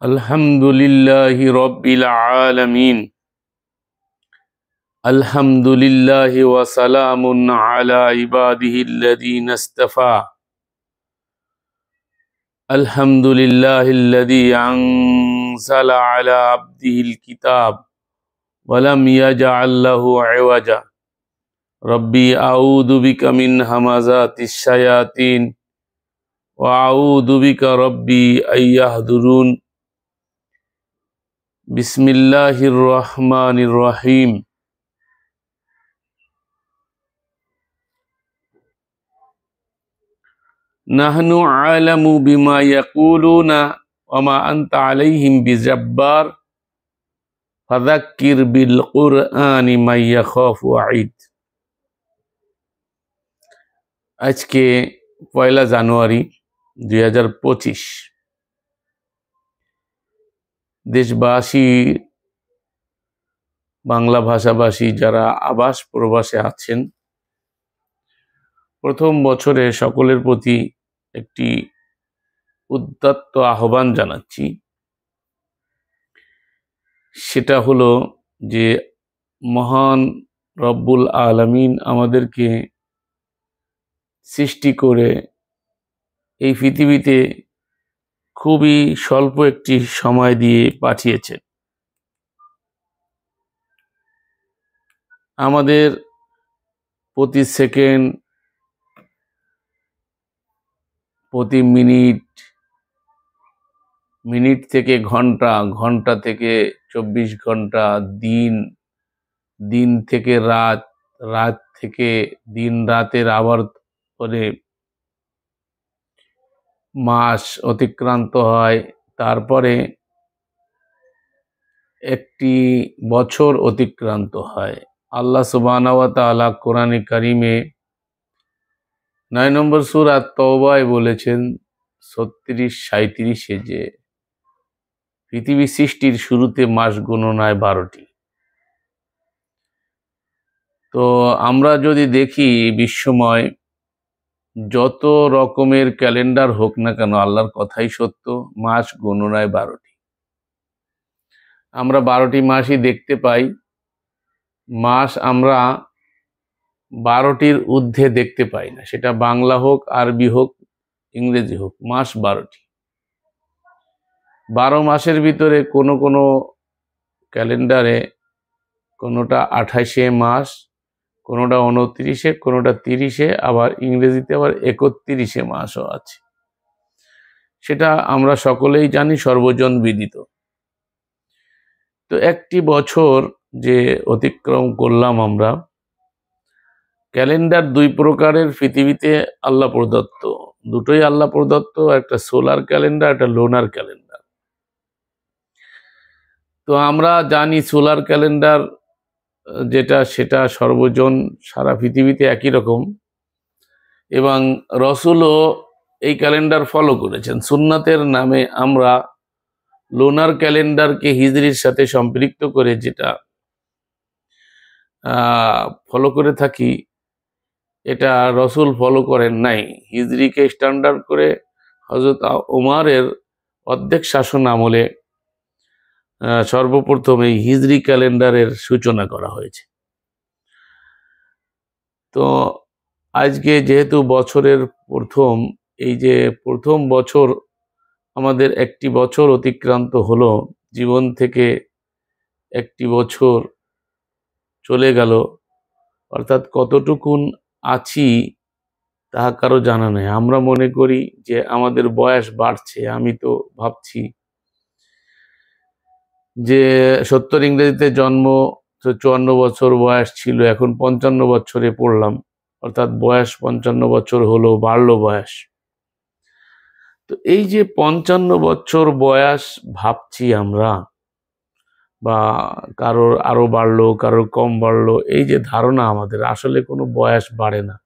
আলহামদুলিল্লাহি রব্বিল আলামিন। আলহামদুলিল্লাহি ওয়া সালামুন আলা ইবাদিহিল্লাযীনা ইসতাফা। আলহামদুলিল্লাহিল্লাযী আনজালা আলা আবদিহিল কিতাব ওয়া লাম ইয়াজআল লাহু ইওয়াজা। রব্বি আউযু বিকা মিন হামাযাতিশ শায়াতিন ওয়া আউযু বিকা রব্বি আইয়াহদুরুন। বিসমিল্লাহির রহমানির রহিম। নাহনু আলামু বিমা ইয়াকুলুনা ওয়া মা আনতা আলাইহিম বিজাব্বার ফাযাক্কির বিল কুরআনি মান ইয়াখাফু ওয়াঈদ। আজকে 1 জানুয়ারি 2025। দেশবাসী, বাংলা ভাষাভাষী যারা আবাস প্রবাসে আছেন, প্রথম বছরে সকলের প্রতি একটি উদাত্ত আহ্বান জানাচ্ছি। সেটা হলো যে মহান রব্বুল আলামিন আমাদেরকে সৃষ্টি করে এই পৃথিবীতে খুবই স্বল্প একটি সময় দিয়ে পাঠিয়েছেন। আমাদের প্রতি সেকেন্ড, প্রতি মিনিট, মিনিট থেকে ঘন্টা, ঘন্টা থেকে 24 ঘন্টা, দিন, দিন থেকে রাত, রাত থেকে দিন রাতের আবার পরে মাস অতিক্রান্ত হয়, তারপরে একটি বছর অতিক্রান্ত হয়। আল্লাহ সুবহানাহু ওয়া তাআলা কোরআনে কারিমে 9 নম্বর সূরা তওবায় বলেছেন 36-37 যে পৃথিবী সৃষ্টির শুরুতে মাস গণনায় 12টি। তো আমরা যদি দেখি বিশ্বময় যত রকমের ক্যালেন্ডার হোক না কেন, আল্লাহর কথাই সত্য, মাস গণনায় 12টি। আমরা 12টি মাসই দেখতে পাই। মাস আমরা 12টির ঊর্ধ্বে দেখতে পাই না, সেটা বাংলা হোক, আরবি হোক, ইংরেজি হোক, মাস 12টি। 12 মাসের ভিতরে কোনো কোনো ক্যালেন্ডারে কোনোটা 28-এ মাস, কোনোটা 29-এ, কোনোটা 30-এ, আবার ইংরেজিতে আবার 31-এ মাসও আছে। সেটা আমরা সকলেই জানি, সর্বজন বিদিত। তো একটি বছর যে অতিক্রম করলাম আমরা, ক্যালেন্ডার 2 প্রকারের পৃথিবীতে আল্লাহ প্রদত্ত, দুটোই আল্লাহ প্রদত্ত, একটা সোলার ক্যালেন্ডার, একটা লোনার ক্যালেন্ডার। তো আমরা জানি সোলার ক্যালেন্ডার যেটা, সেটা সর্বজন সারা পৃথিবীতে একই রকম, এবং রসুলও এই ক্যালেন্ডার ফলো করেছেন। সুন্নাতের নামে আমরা লোনার ক্যালেন্ডারকে হিজরির সাথে সম্পৃক্ত করে যেটা ফলো করে থাকি, এটা রসুল ফলো করেন নাই। হিজরিকে স্ট্যান্ডার্ড করে হযরত ওমরের অর্ধেক শাসন আমলে সর্বপ্রথম এই হিজরি ক্যালেন্ডারের সূচনা করা হয়েছে। তো আজকে যেহেতু বছরের প্রথম, এই যে প্রথম বছর, আমাদের একটি বছর অতিক্রান্ত হলো, জীবন থেকে একটি বছর চলে গেল, অর্থাৎ কতটুকুন আছি তাহা কারো জানা নেই। আমরা মনে করি যে আমাদের বয়স বাড়ছে। আমি তো ভাবছি যে 70 ইংরেজিতে জন্ম, 54 বছর বয়স ছিল, এখন 55 বছরে পড়লাম, অর্থাৎ বয়স 55 বছর হলো, বাড়লো বয়স। তো এই যে 55 বছর বয়স ভাবছি আমরা, বা কারোর আরো বাড়লো, কারোর কম বাড়লো, এই যে ধারণা আমাদের, আসলে কোনো বয়স বাড়ে না।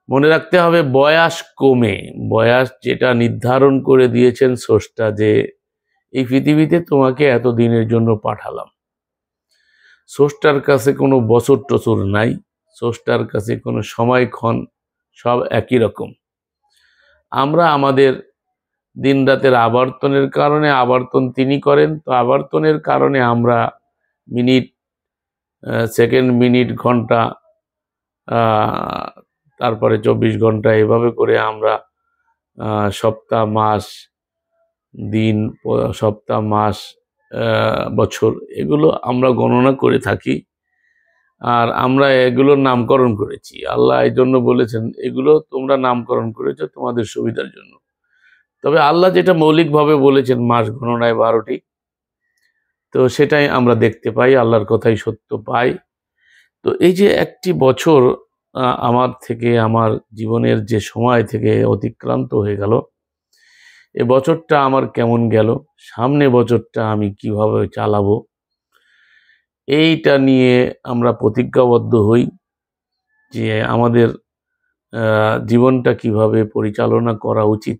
মনে রাখতে হবে বয়স কমে, বয়স যেটা নির্ধারণ করে দিয়েছেন স্রষ্টা, যে এই পৃথিবীতে তোমাকে এত দিনের জন্য পাঠালাম। স্রষ্টার কাছে কোনো বছর টছর নাই, স্রষ্টার কাছে কোনো সময়ক্ষণ, সব একই রকম। আমরা আমাদের দিন রাতের আবর্তনের কারণে, আবর্তন তিনি করেন। তো আবর্তনের কারণে আমরা মিনিট, সেকেন্ড, মিনিট, ঘন্টা, তারপরে 24 ঘন্টা, এভাবে করে আমরা সপ্তাহ, মাস, দিন, সপ্তাহ, মাস, বছর, এগুলো আমরা গণনা করে থাকি। আর আমরা এগুলোর নামকরণ করেছি। আল্লাহ এই জন্য বলেছেন এগুলো তোমরা নামকরণ করেছো তোমাদের সুবিধার জন্য। তবে আল্লাহ যেটা মৌলিকভাবে বলেছেন মাস গণনায় 12টি, তো সেটাই আমরা দেখতে পাই, আল্লাহর কথাই সত্য পাই। তো এই যে একটি বছর আমার থেকে, আমার জীবনের যে সময় থেকে অতিক্রান্ত হয়ে গেল, এ বছরটা আমার কেমন গেল, সামনে বছরটা আমি কিভাবে চালাবো, এইটা নিয়ে আমরা প্রতিজ্ঞাবদ্ধ হই যে আমাদের জীবনটা কিভাবে পরিচালনা করা উচিত।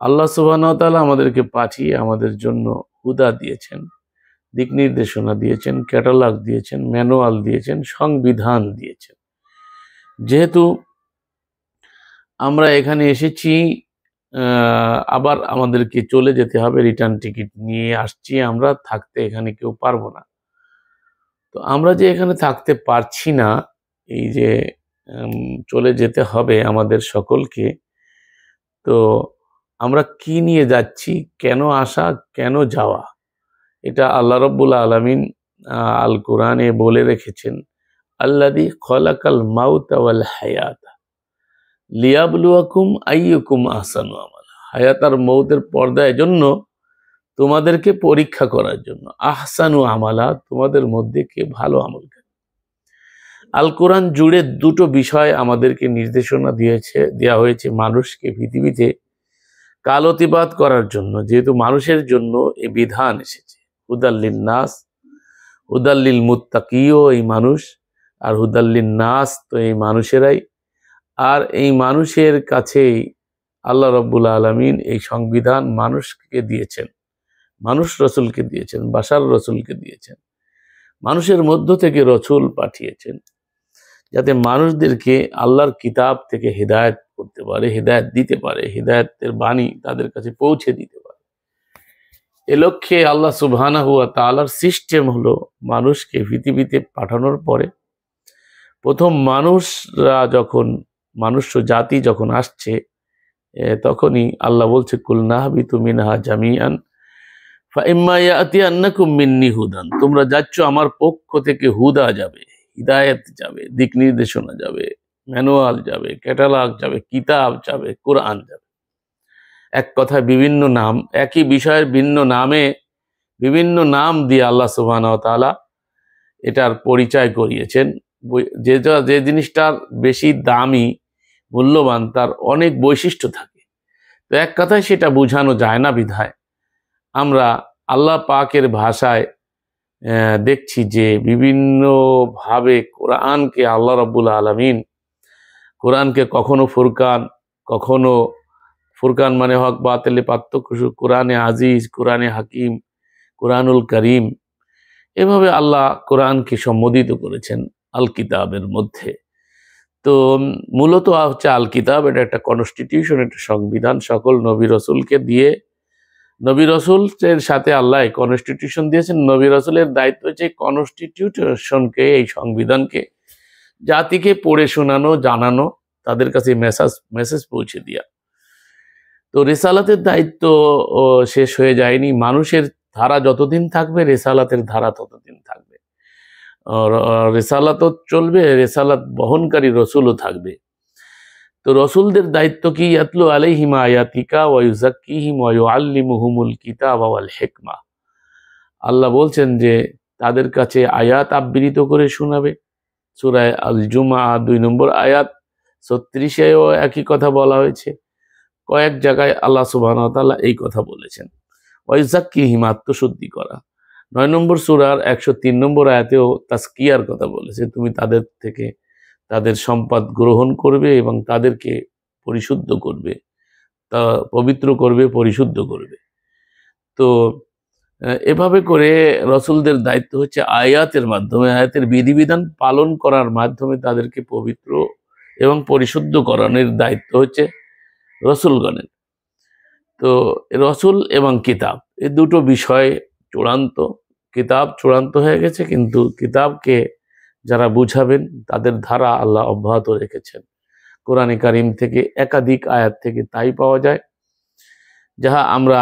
আল্লাহ সুবহানাহু ওয়া তাআলা আমাদেরকে পাঠিয়ে আমাদের জন্য হুদা দিয়েছেন, দিক নির্দেশনা দিয়েছেন, ক্যাটালগ দিয়েছেন, ম্যানুয়াল দিয়েছেন, সংবিধান দিয়েছেন। যেহেতু আমরা এখানে এসেছি, আবার আমাদেরকে চলে যেতে হবে, রিটার্ন টিকিট নিয়ে আসছি আমরা, থাকতে এখানে কেউ পারবো না। তো আমরা যে এখানে থাকতে পারছি না, এই যে চলে যেতে হবে আমাদের সকলকে, তো আমরা কি নিয়ে যাচ্ছি, কেন আসা, কেন যাওয়া, এটা আল্লাহ রাব্বুল আলামিন আল কোরআনে বলে রেখেছেন। আল্লাযী খলাকাল মাউতা ওয়াল হায়াতা লিয়াবলুয়াকুম আইয়ুকুম আহসানু আমালা। হায়াত আর মৌতের পর্দায় জন্য তোমাদেরকে পরীক্ষা করার জন্য, আহসানু আমালা, তোমাদের মধ্যে কে ভালো আমল করে। আল কোরআন জুড়ে দুটো বিষয় আমাদেরকে নির্দেশনা দেওয়া হয়েছে মানুষকে পৃথিবীতে কাল-অতিবাদ করার জন্য। যেহেতু মানুষের জন্য এই বিধান এসেছে, হুদাল্লিন নাস, হুদাল্লিল মুত্তাকিও এই মানুষ, আর হুদাল্লিন নাস তো এই মানুষেরাই। আর এই মানুষের কাছেই আল্লাহ রাব্বুল আলামিন এই সংবিধান মানুষকে দিয়েছেন, মানুষ রসুলকে দিয়েছেন, বাশার রসুলকে দিয়েছেন, মানুষের মধ্য থেকে রসুল পাঠিয়েছেন, যাতে মানুষদেরকে আল্লাহর কিতাব থেকে হিদায়াত করতে পারে, হিদায়াত দিতে পারে, হিদায়াতের বাণী তাদের কাছে পৌঁছে দিতে পারে। এ লক্ষ্যে আল্লাহ সুবহানাহু ওয়া তাআলার সিস্টেম হলো মানুষকে পৃথিবীতে পাঠানোর পরে প্রথম মানুষ জাতি যখন আসছে, তখনই আল্লাহ বলছে কুল নাহবিতু মিনহা জামিআন ফাইম্মা ইয়াতিয়ান্নাকুম মিন্নি হুদান। তোমরা যাচ্ছ আমার পক্ষ থেকে, হুদা যাবে, হিদায়াত যাবে, দিক নির্দেশনা যাবে, ম্যানুয়াল যাবে, ক্যাটালগ যাবে, কিতাব যাবে, কোরআন যাবে। এক কথায় বিভিন্ন নাম, একই বিষয়ের ভিন্ন নামে বিভিন্ন নাম দিয়ে আল্লাহ সুবহানাহু ওয়া তাআলা এটার পরিচয় করিয়েছেন। যে জিনিসটার বেশি দামি, মূল্যবান, তার অনেক বৈশিষ্ট্য থাকে। তো এক কথায় সেটা বোঝানো যায় না বিধায় আমরা আল্লাহ পাকের ভাষায় দেখছি যে বিভিন্নভাবে কোরআনকে আল্লাহ রাব্বুল আলামিন, কোরআনকে কখনো ফুরকান মানে হক বাতিলে পার্থক্য, কোরআনে আজিজ, কোরআনে হাকিম, কোরআনুল করিম, এভাবে আল্লাহ কোরআনকে সম্বোধিত করেছেন আল কিতাবের মধ্যে। তো মূলত হচ্ছে আল কিতাব, এটা একটা কনস্টিটিউশন, একটা সংবিধান, সকল নবী রসুলকে দিয়ে, নবী রসুলের সাথে আল্লাহ কনস্টিটিউশন দিয়েছেন। নবী রসুলের দায়িত্ব হচ্ছে কনস্টিটিউশনকে, এই সংবিধানকে জাতিকে পড়ে শোনানো, জানানো, তাদের কাছে মেসেজ পৌঁছে দেওয়া। তো রিসালাতের দায়িত্ব শেষ হয়ে যায়নি। মানুষের ধারা যতদিন থাকবে, রিসালাতের ধারা ততদিন থাকবে। রিসালাতও চলবে, রিসালাত বহনকারী রসুলও থাকবে। তো রসুলদের দায়িত্ব কি? ইয়াতলু আলাইহিম আয়াতিকা ওয়া ইউযাক্কিহিম ওয়া ইউআল্লিমুহুমুল কিতাবা ওয়াল হিকমা। আল্লাহ বলছেন যে তাদের কাছে আয়াত আবৃত করে শোনাবে। সূরা আল জুমআ 2 নম্বর আয়াত 36-এও একই কথা বলা হয়েছে। কয়েক জায়গায় আল্লাহ সুবহানাহু ওয়া তাআলা এই কথা বলেছেন। ওয়া ইউযাক্কিহিম, আত্মশুদ্ধি করা। 9 নম্বর সূরার 103 নম্বর আয়াতেও তাজকিয়ার কথা বলেছে। তুমি তাদের থেকে তাদের সম্পদ গ্রহণ করবে এবং তাদেরকে পরিশুদ্ধ করবে, তা পবিত্র করবে, পরিশুদ্ধ করবে। তো এভাবে করে রসুলদের দায়িত্ব হচ্ছে আয়াতের মাধ্যমে, আয়াতের বিধিবিধান পালন করার মাধ্যমে তাদেরকে পবিত্র এবং পরিশুদ্ধ করানোর দায়িত্ব হচ্ছে রসুলগণের। তো রসুল এবং কিতাব এই দুটো বিষয় চূড়ান্ত। কিতাব চূড়ান্ত হয়ে গেছে, কিন্তু কিতাবকে যারা বুঝাবেন তাদের ধারা আল্লাহ অব্যাহত রেখেছেন। কোরআনে কারিম থেকে একাধিক আয়াত থেকে তাই পাওয়া যায়, যাহা আমরা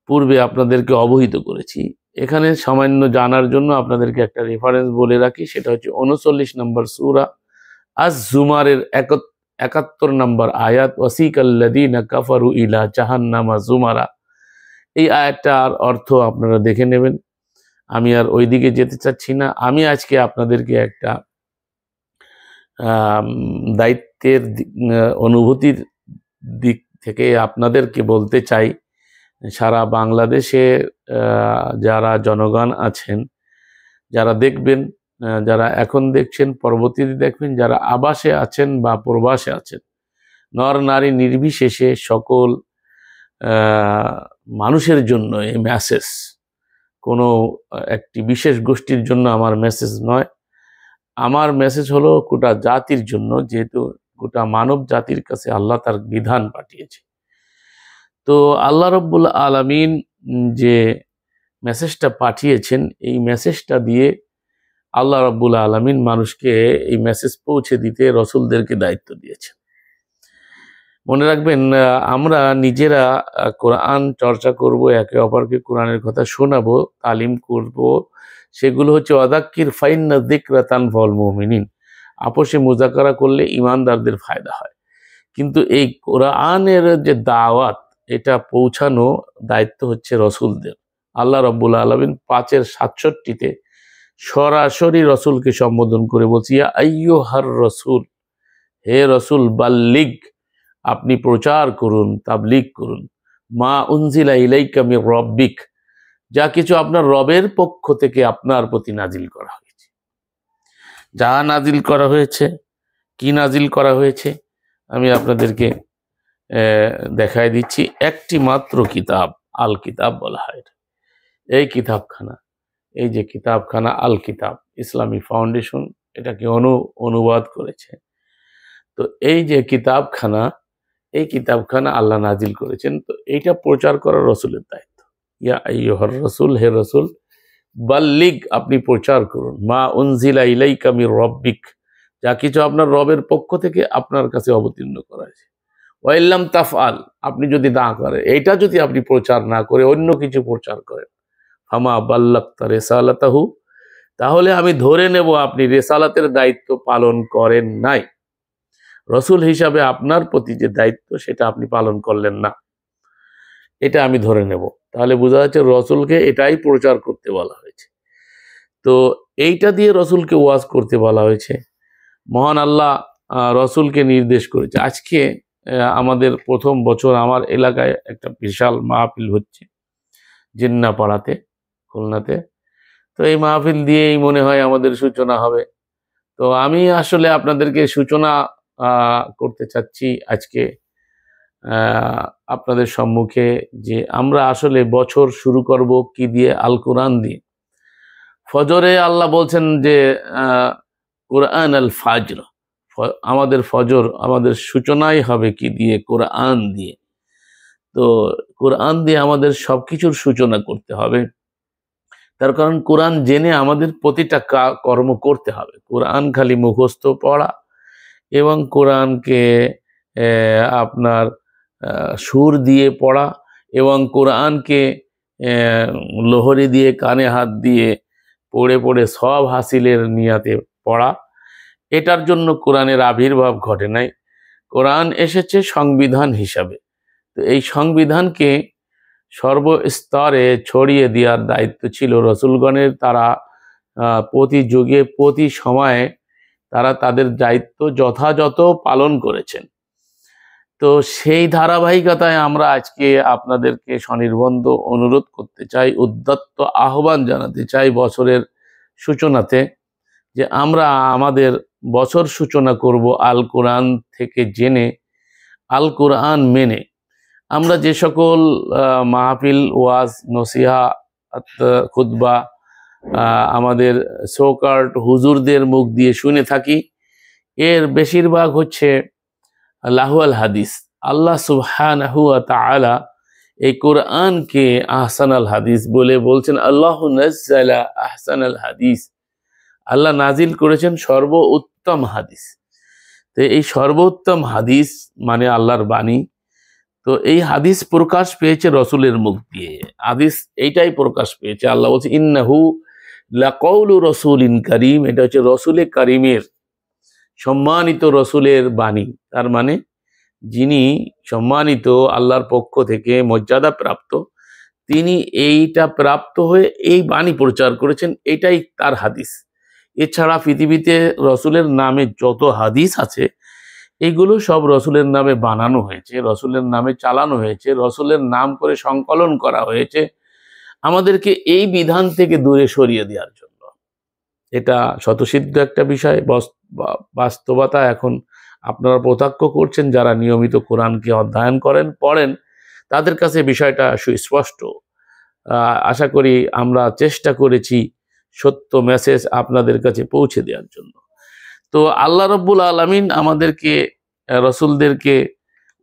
পূর্বে আপনাদেরকে অবহিত করেছি। এখানে সামান্য জানার জন্য আপনাদেরকে একটা রেফারেন্স বলে রাখি, সেটা হচ্ছে 39 নম্বর সূরা আজ-জুমারের 71 নম্বর আয়াত, ওয়াসিকাল্লাযীনা কাফারু ইলা জাহান্নামা জুমারা। এই আয়াতটার অর্থ আপনারা দেখে নেবেন, আমি আর ওইদিকে যেতে চাচ্ছি না। আমি আজকে আপনাদেরকে একটা দায়িত্বের অনুভূতির দিক থেকে আপনাদেরকে বলতে চাই, সারা বাংলাদেশে যারা জনগণ আছেন, যারা দেখবেন, যারা এখন দেখছেন, পরবর্তীতে দেখবেন, যারা আবাসে আছেন বা প্রবাসে আছেন, নর নারী নির্বিশেষে সকল মানুষের জন্য এই মেসেজ, কোনো একটি বিশেষ গোষ্ঠীর জন্য আমার মেসেজ নয়। আমার মেসেজ হলো গোটা জাতির জন্য, যেহেতু গোটা মানব জাতির কাছে আল্লাহ তার বিধান পাঠিয়েছে। তো আল্লাহ রব্বুল আলামিন যে মেসেজটা পাঠিয়েছেন, এই মেসেজটা দিয়ে আল্লাহ রব্বুল আলামিন মানুষকে এই মেসেজ পৌঁছে দিতে রসুলদেরকে দায়িত্ব দিয়েছেন। মনে রাখবেন, আমরা নিজেরা কোরআন চর্চা করব, একে অপরকে কোরআনের কথা শোনাবো, তালিম করব, সেগুলো হচ্ছে ওয়াযাক্কির ফাইন্না যিকরা তানফাউল মুমিনিন। আপোষে মুযাকারা করলে ইমানদারদের ফায়দা হয়। কিন্তু এই কোরআনের যে দাওয়াত, এটা পৌঁছানো দায়িত্ব হচ্ছে রসুলদের। আল্লাহ রাব্বুল আলামিন 5-67 সরাসরি রসুলকে সম্বোধন করে বলছি, ইয়া আইয়ুহার রসুল, হে রসুল, বাল্লিগ, আপনি প্রচার করুন, তাবলিগ করুন, মা উনজিলা ইলাইকা মির রব্বিক, যা কিছু আপনার রবের পক্ষ থেকে আপনার প্রতি নাজিল করা হয়েছে। যা নাজিল করা হয়েছে, কি নাজিল করা হয়েছে আমি আপনাদেরকে দেখাই দিচ্ছি। একটি মাত্র কিতাব, আল কিতাব বলা হয়। এই কিতাবখানা, এই যে কিতাবখানা আল কিতাব, ইসলামী ফাউন্ডেশন এটাকে অনুবাদ করেছে। তো এই যে কিতাবখানা, এই কিতাবখানা আল্লাহ নাজিল করেছেন। তো এইটা প্রচার করা রসুলের দায়িত্ব। ইয়া আইয়ুহার রসুল, হে রসুল, বাল্লিগ, আপনি প্রচার করুন, মা উনজিলা ইলাইকা মির রব্বিক, যা কিছু আপনার রবের পক্ষ থেকে আপনার কাছে অবতীর্ণ করা হয়েছে। ওয়াইল্লাম তাফআল, আপনি যদি না করেন, এইটা যদি আপনি প্রচার না করে অন্য কিছু প্রচার করেন, ফামা বাল্লাগতা রিসালাতাহু, তাহলে আমি ধরে নেব আপনি রিসালাতের দায়িত্ব পালন করেন নাই। রসুল হিসাবে আপনার প্রতি যে দায়িত্ব, সেটা আপনি পালন করলেন না, এটা আমি ধরে নেব। তাহলে বোঝা যাচ্ছে রসুলকে এটাই প্রচার করতে বলা হয়েছে। তো এইটা দিয়ে রসুলকে ওয়াজ করতে বলা হয়েছে। মহান আল্লাহ রসুলকে নির্দেশ করেছে। আজকে আমাদের প্রথম বছর আমার এলাকায় একটা বিশাল মাহফিল হচ্ছে জিন্নাপাড়াতে, খুলনাতে। তো এই মাহফিল দিয়েই মনে হয় আমাদের সূচনা হবে। তো আমি আসলে আপনাদেরকে সূচনা করতে চাচ্ছি আজকে আপনাদের সম্মুখে, যে আমরা আসলে বছর শুরু করব কি দিয়ে? আল কোরআন দিয়ে। ফজরে আল্লাহ বলছেন যে কোরআন আল ফাজর, আমাদের ফজর, আমাদের সূচনাই হবে কি দিয়ে? কোরআন দিয়ে। তো কোরআন দিয়ে আমাদের সবকিছুর সূচনা করতে হবে। তার কারণ কোরআন জেনে আমাদের প্রতিটা কর্ম করতে হবে। কোরআন খালি মুখস্থ পড়া এবং কোরআনকে আপনার সুর দিয়ে পড়া এবং কোরআনকে লোহরি দিয়ে কানে হাত দিয়ে পড়ে পড়ে সব হাসিলের নিয়াতে পড়া, এটার জন্য কোরআনের আবির্ভাব ঘটে নাই। কোরআন এসেছে সংবিধান হিসাবে। তো এই সংবিধানকে সর্বস্তরে ছড়িয়ে দেওয়ার দায়িত্ব ছিল রসুলগণের। তারা প্রতি যুগে প্রতি সময়ে তারা তাদের দায়িত্ব যথাযথ পালন করেছেন। তো সেই ধারাবাহিকতায় আমরা আজকে আপনাদেরকে স্বনির্বন্ধ অনুরোধ করতে চাই, উদ্যত্ত আহ্বান জানাতে চাই বছরের সূচনাতে, যে আমরা আমাদের বছর সূচনা করব আল কোরআন থেকে জেনে, আল কোরআন মেনে। আমরা যে সকল মাহফিল, ওয়াজ, নসিহা, খুতবা আমাদের সোকার্ট হুজুরদের মুখ দিয়ে শুনে থাকি, এর বেশিরভাগ হচ্ছে লাহুয়াল হাদিস। আল্লাহ সুবহানাহু ওয়া তাআলা এই কোরআনকে আহসানাল হাদিস বলে বলছেন, আল্লাহু নাজ্জালা আহসানাল হাদিস, আল্লাহ নাজিল করেছেন সর্বোত্তম হাদিস। তো এই সর্বোত্তম হাদিস মানে আল্লাহর বাণী। তো এই হাদিস প্রকাশ পেয়েছে রসুলের মুখ দিয়ে। হাদিস এইটাই প্রকাশ পেয়েছে, আল্লাহ বলছে ইন্নাহু লাকাউলু রাসূলিন কারীম, এটা হচ্ছে রসুলে কারিমের, সম্মানিত রসুলের বাণী। তার মানে যিনি সম্মানিত, আল্লাহর পক্ষ থেকে মর্যাদা প্রাপ্ত, তিনি এইটা প্রাপ্ত হয়ে এই বাণী প্রচার করেছেন, এটাই তার হাদিস। এছাড়া পৃথিবীতে রসুলের নামে যত হাদিস আছে এগুলো সব রসুলের নামে বানানো হয়েছে, রসুলের নামে চালানো হয়েছে, রসুলের নাম করে সংকলন করা হয়েছে আমাদেরকে এই বিধান থেকে দূরে সরিয়ে দেওয়ার জন্য। এটা শতসিদ্ধ একটা বিষয়, বাস্তবতা এখন আপনারা প্রত্যক্ষ করছেন। যারা নিয়মিত কোরআনকে অধ্যয়ন করেন, পড়েন, তাদের কাছে বিষয়টা সুস্পষ্ট। আশা করি আমরা চেষ্টা করেছি সত্য মেসেজ আপনাদের কাছে পৌঁছে দেওয়ার জন্য। তো আল্লাহ রাব্বুল আলামিন আমাদেরকে, রসুলদেরকে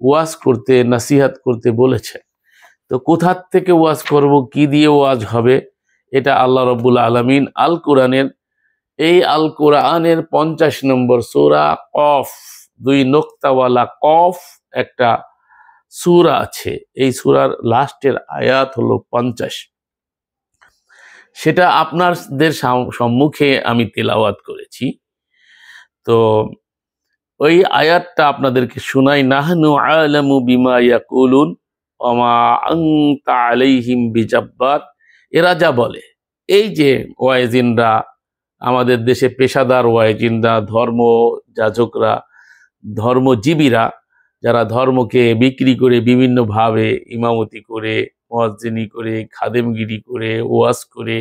ওয়াজ করতে, নাসিহাত করতে বলেছে। তো কোথার থেকে ওয়াজ করব, কি দিয়ে ওয়াজ হবে, এটা আল্লাহ রাব্বুল আলামিন আল কোরআনের, এই আল কোরআনের 50 নম্বর সূরা কফ, 2 নোক্তাওয়ালা কফ একটা সূরা আছে। এই সূরার লাস্টের আয়াত হলো 50। সেটা আপনাদের সম্মুখে আমি তেলাওয়াত করেছি। তো ওই আয়াতটা আপনাদেরকে শোনাই। নাহনু আলামু বিমা ইয়াকুলুন ওয়া মা আনতা আলাইহিম বিজাব্বার। এরা যা বলে, এই যে ওয়াইজিনরা, আমাদের দেশে পেশাদার ওয়াইজিনরা, ধর্ম যাজকরা, ধর্মজীবীরা, যারা ধর্মকে বিক্রি করে বিভিন্নভাবে ইমামতি করে, মুয়াজ্জিনি করে, খাদেমগিরি করে, ওয়াজ করে,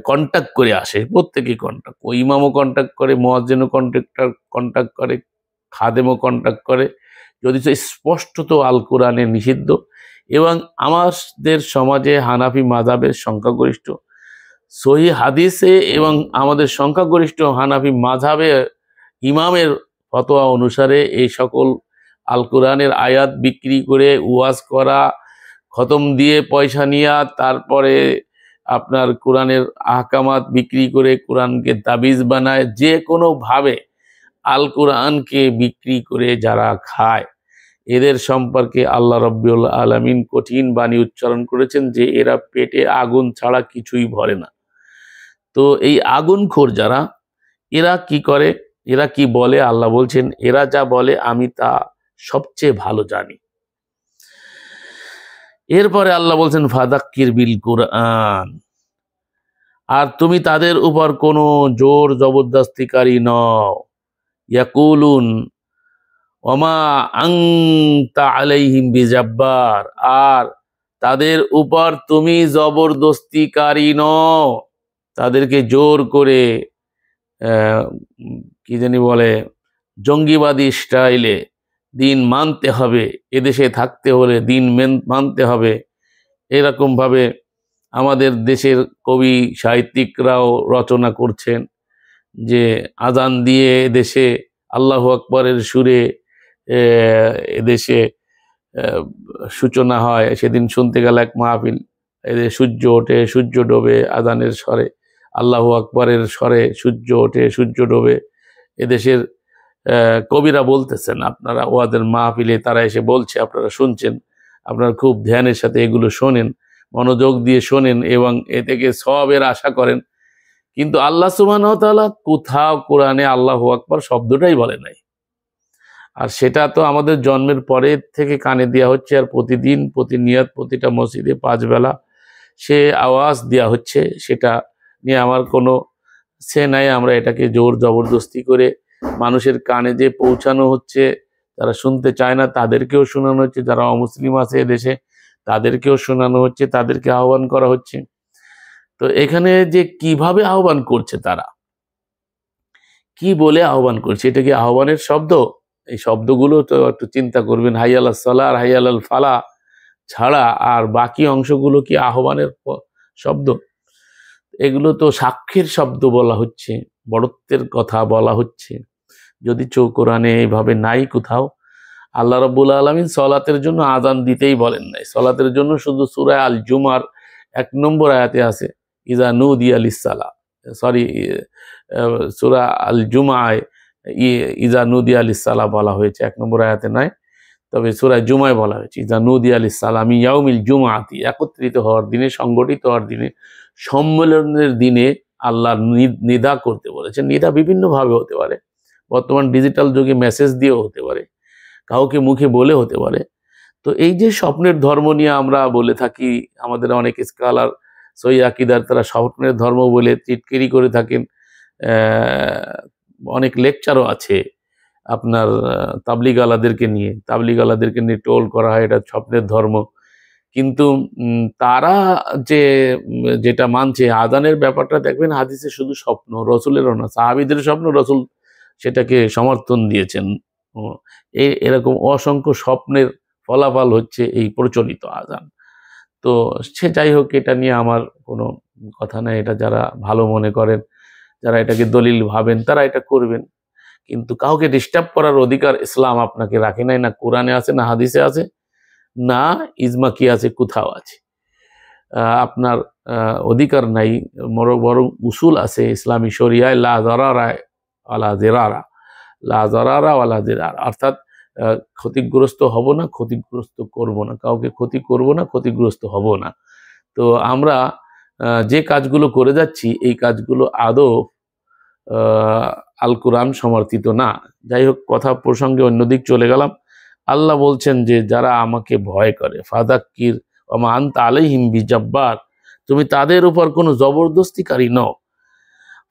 কন্ট্যাক্ট করে আসে। প্রত্যেকেই কন্ট্যাক্ট, ওই ইমামও কন্ট্যাক্ট করে, মুয়াজ্জিনও কন্ট্যাক্ট করে, খাদেমও কন্ট্যাক্ট করে, যদি স্পষ্টত আল কোরআনে নিষিদ্ধ। এবং আমাদের সমাজে হানাফি মাযহাবের সংখ্যাগরিষ্ঠ, সহি হাদিসে এবং আমাদের সংখ্যাগরিষ্ঠ হানাফি মাযহাবে ইমামের ফতোয়া অনুসারে এই সকল আল কোরআনের আয়াত বিক্রি করে ওয়াজ করা, খতম দিয়ে পয়সা নিয়া, তারপরে আপনার কোরআনের আহকামাত বিক্রি করে কোরআনকে তাবিজ বানায়, যে কোনোভাবে আল কোরআনকে বিক্রি করে যারা খায়, এদের সম্পর্কে আল্লাহ রাব্বুল আলামিন কঠিন বাণী উচ্চারণ করেছেন যে এরা পেটে আগুন ছাড়া কিছুই ভরে না। তো এই আগুনখোর যারা, এরা কি করে, এরা কি বলে, আল্লাহ বলছেন এরা যা বলে আমি তা সবচেয়ে ভালো জানি। এরপরে আল্লাহ বলছেন ফাযাক্কির বিল কোরআন, আর তুমি তাদের উপর কোনো জোর জবরদস্তিকারী নও। ইয়াকুলুন ওমা আনতা আলাইহিম বিজাব্বার, আর তাদের উপর তুমি জবরদস্তিকারী নও, তাদেরকে জোর করে কি জানি বলে, জঙ্গিবাদী স্টাইলে দিন মানতে হবে, এদেশে থাকতে হলে দিন মানতে হবে, এরকমভাবে আমাদের দেশের কবি সাহিত্যিকরাও রচনা করছেন যে আজান দিয়ে দেশে আল্লাহু আকবরের সুরে এদেশে সূচনা হয়। সেদিন শুনতে গেল এক মাহফিল, এদের সূর্য ওঠে সূর্য ডোবে, আজানের স্বরে, আল্লাহু আকবরের স্বরে সূর্য ওঠে সূর্য ডোবে। এদেশের কবিরা বলতেছেন, আপনারা ওয়াদের মাহফিলে তারা এসে বলছে, আপনারা শুনছেন, আপনারা খুব ধ্যানের সাথে এগুলো শোনেন, মনোযোগ দিয়ে শোনেন এবং এ থেকে সওয়াবের আশা করেন। কিন্তু আল্লাহ সুবহানাহু ওয়া তাআলা কোথাও কোরআনে আল্লাহু আকবার শব্দটাই বলে নাই। আর সেটা তো আমাদের জন্মের পরে থেকে কানে দেওয়া হচ্ছে, আর প্রতিদিন প্রতিনিয়ত প্রতিটা মসজিদে 5 বেলা সে আওয়াজ দেওয়া হচ্ছে। সেটা নিয়ে আমার কোনো সে নাই। আমরা এটাকে জোর জবরদস্তি করে মানুষের কানে যে পৌঁছানো হচ্ছে, যারা শুনতে চায় না তাদেরকেও শোনানো হচ্ছে, যারা অমুসলিম আছে দেশে তাদেরকেও শোনানো হচ্ছে, তাদেরকে আহ্বান করা হচ্ছে। তো এখানে যে কিভাবে আহ্বান করছে, তারা কি বলে আহ্বান করছে, এটা কি আহ্বানের শব্দ? এই শব্দগুলো তো একটু চিন্তা করবেন। হাইয়া আলাস সালাহ আর হাইয়া আলাল ফালাহ ছাড়া আর বাকি অংশগুলো কি আহ্বানের শব্দ? এগুলো তো সাক্ষীর শব্দ বলা হচ্ছে, বড়ত্বের কথা বলা হচ্ছে। যদি কোরআনে এইভাবে নাই কোথাও, আল্লাহ রাব্বুল আলামিন সলাতের জন্য আযান দিতেই বলেন নাই। সলাতের জন্য শুধু সূরা আল জুমার 1 নম্বর আয়াতে আছে ইযা নুদিয়া লিস-সালাহ, সরি, সূরা আল জুমায় ইযা নুদিয়া লিস-সালাহ বলা হয়েছে, 1 নম্বর আয়াতে নয়, তবে সূরা জুমায় বলা হয়েছে ইযা নুদিয়া লিস-সালাহ মিন ইয়াউমিল জুমআতি, একত্রিত হওয়ার দিনে, সংগঠিত হওয়ার দিনে, সম্মেলনের দিনে আল্লাহ নিদা করতে বলেছেন। নিদা বিভিন্নভাবে হতে পারে, বর্তমান ডিজিটাল যুগে মেসেজ দিয়েও হতে পারে, কাউকে মুখে বলে হতে পারে। তো এই যে স্বপ্নের ধর্ম নিয়ে আমরা বলে থাকি, আমাদের অনেক স্কলার সহি আকীদার তারা স্বপ্নের ধর্ম বলে টিটকিরি করে থাকেন। অনেক লেকচারও আছে আপনার তাবলিগালাদেরকে নিয়ে টোল করা হয় এটা স্বপ্নের ধর্ম। কিন্তু তারা যেটা মানছে আযানের ব্যাপারটা, দেখবেন হাদিসে শুধু স্বপ্ন, রসুলেরও না, সাহাবীদের স্বপ্ন, রসুল সেটাকে সমর্থন দিয়েছেন। এরকম অসংখ্য স্বপ্নের ফলাফল হচ্ছে এই প্রচলিত আযান। তো সে যাই হোক, এটা নিয়ে আমার কোনো কথা নাই। এটা যারা ভালো মনে করেন, যারা এটাকে দলিল ভাবেন, তারা এটা করবেন। কিন্তু কাউকে ডিস্টার্ব করার অধিকার ইসলাম আপনাকে রাখে নাই, না কোরআনে আছে, না হাদিসে আছে, না ইজমা কি আছে, কোথাও আছে। আপনার অধিকার নাই। বরং উসুল আছে ইসলামী শরিয়ায়, লা যারারা ওয়ালা যিরারা, লা যারারা ওয়ালা যিরারা, অর্থাৎ ক্ষতিগ্রস্ত হব না, ক্ষতিগ্রস্ত করব না, কাউকে ক্ষতি করব না, ক্ষতিগ্রস্ত হব না। তো আমরা যে কাজগুলো করে যাচ্ছি, এই কাজগুলো আদৌ আল কোরআন সমর্থিত না। যাই হোক, কথা প্রসঙ্গে অন্যদিক চলে গেলাম। আল্লাহ বলছেন যে যারা আমাকে ভয় করে, ফাযাক্কির ওয়া মা আনতা আলাইহিম বিজাব্বার, তুমি তাদের উপর কোনো জবরদস্তিকারী নও।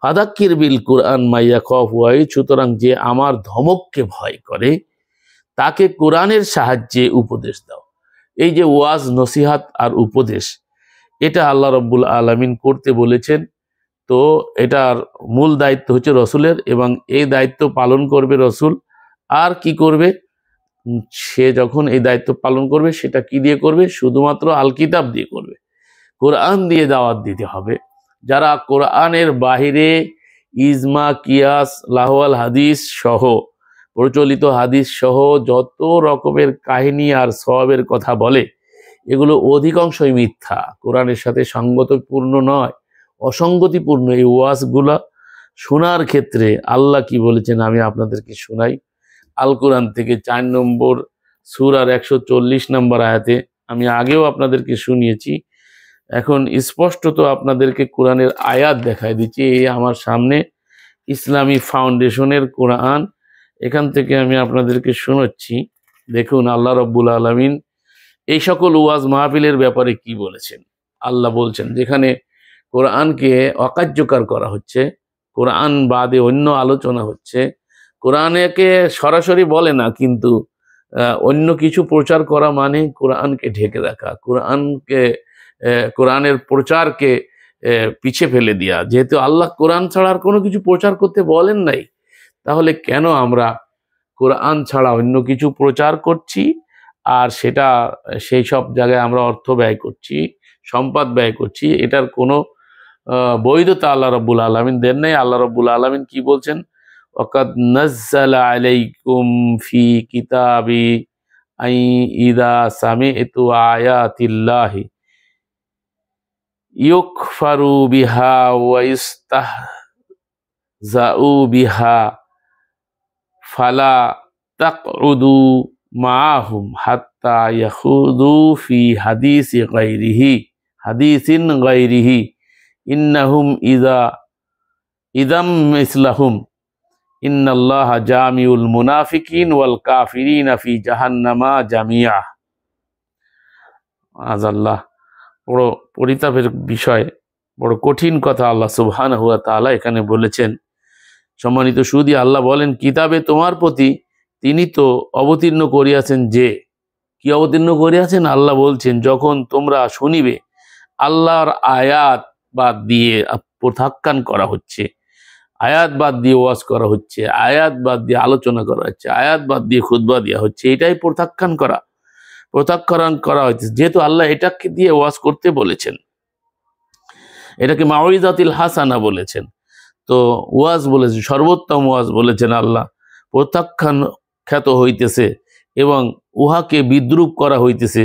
ফাযাক্কির বিল কুরআন মাইয়া খফ ওয়াই, সুতরাং যে আমার ধমককে ভয় করে তাকে কোরআনের সাহায্যে উপদেশ দাও। এই যে ওয়াজ, নসিহাত আর উপদেশ, এটা আল্লাহ রাব্বুল আলামিন করতে বলেছেন। তো এটার মূল দায়িত্ব হচ্ছে রসুলের, এবং এই দায়িত্ব পালন করবে রসুল। আর কি করবে সে? যখন এই দায়িত্ব পালন করবে, সেটা কি দিয়ে করবে? শুধুমাত্র আল কিতাব দিয়ে করবে, কোরআন দিয়ে দাওয়াত দিতে হবে। যারা কোরআনের বাহিরে ইজমা, কিয়াস, লাহওয়াল হাদিস সহ, প্রচলিত হাদিস সহ যত রকমের কাহিনী আর সওয়াবের কথা বলে, এগুলো অধিকাংশই মিথ্যা, কোরআনের সাথে সঙ্গতিপূর্ণ নয়, অসঙ্গতিপূর্ণ। এই ওয়াজগুলা শোনার ক্ষেত্রে আল্লাহ কি বলেছেন আমি আপনাদেরকে শোনাই। আল কোরআন থেকে 4 নম্বর সূরার 140 নম্বর আয়াতে, আমি আগেও আপনাদেরকে শুনিয়েছি, এখন স্পষ্টত আপনাদেরকে কোরআনের আয়াত দেখাই দিচ্ছি। এই আমার সামনে ইসলামী ফাউন্ডেশনের কোরআন, এখান থেকে আমি আপনাদেরকে শোনাচ্ছি। দেখুন আল্লাহ রাব্বুল আলামিন এই সকল ওয়াজ মাহফিলের ব্যাপারে কি বলেছেন। আল্লাহ বলছেন, যেখানে কোরআনকে অকার্যকর করা হচ্ছে, কোরআন বাদে অন্য আলোচনা হচ্ছে, কোরআনকে সরাসরি বলে না, কিন্তু অন্য কিছু প্রচার করা মানে কোরআনকে ঢেকে রাখা, কোরআনের প্রচারকে পিছে ফেলে দেওয়া। যেহেতু আল্লাহ কোরআন ছাড়া আর কোনো কিছু প্রচার করতে বলেন নাই, তাহলে কেন আমরা কোরআন ছাড়া অন্য কিছু প্রচার করছি, আর সেটা সেই সব জায়গায় আমরা অর্থ ব্যয় করছি, সম্পদ ব্যয় করছি? এটার কোনো বৈধতা আল্লাহ রাব্বুল আলামিন দেন নাই। আল্লাহ রাব্বুল আলামিন কি বলছেন? ওয়াকাদ নাযালা আলাইকুম ফি কিতাবি আই ইযা সামি'তু আয়াতিল্লাহি ইউকফারু বিহা ওয়া ইস্তাহজাউ বিহা ফালা তাকউদু মাআহুম হাত্তা ইয়াখুদু ফি হাদিসিন গায়রিহি ইন্নাহুম ইদাম মিসলাহুম ইন্নাল্লাহা জামিউল মুনাফিকিন ওয়াল কাফিরিনা ফি জাহান্নামা জামিয়া। আল্লাহ, বড় পরিতাপের বিষয়, বড় কঠিন কথা আল্লাহ সুবহানাহু ওয়া তাআলা এখানে বলেছেন। সম্মানিত সুধী, আল্লাহ বলেন, কিতাবে তোমার প্রতি তিনি তো অবতীর্ণ করিয়াছেন। যে কি অবতীর্ণ করিয়াছেন? আল্লাহ বলছেন, যখন তোমরা শুনিবে আল্লাহর আয়াত বাদ দিয়ে প্রত্যাখ্যান করা হচ্ছে, আয়াত বাদ দিয়ে ওয়াজ করা হচ্ছে, আয়াত বাদ দিয়ে আলোচনা করা হচ্ছে, আয়াত বাদ দিয়ে খুতবা দেওয়া হচ্ছে, এটাই প্রত্যাখ্যান করা হচ্ছে। যেহেতু আল্লাহ এটাকে দিয়ে ওয়াজ করতে বলেছেন, এটাকে মাউইজাতুল হাসানা বলেছেন, তো ওয়াজ বলেছেন, সর্বোত্তম ওয়াজ বলেছেন আল্লাহ, প্রত্যাখ্যান খ্যাত হইতেছে এবং উহাকে বিদ্রুপ করা হইতেছে।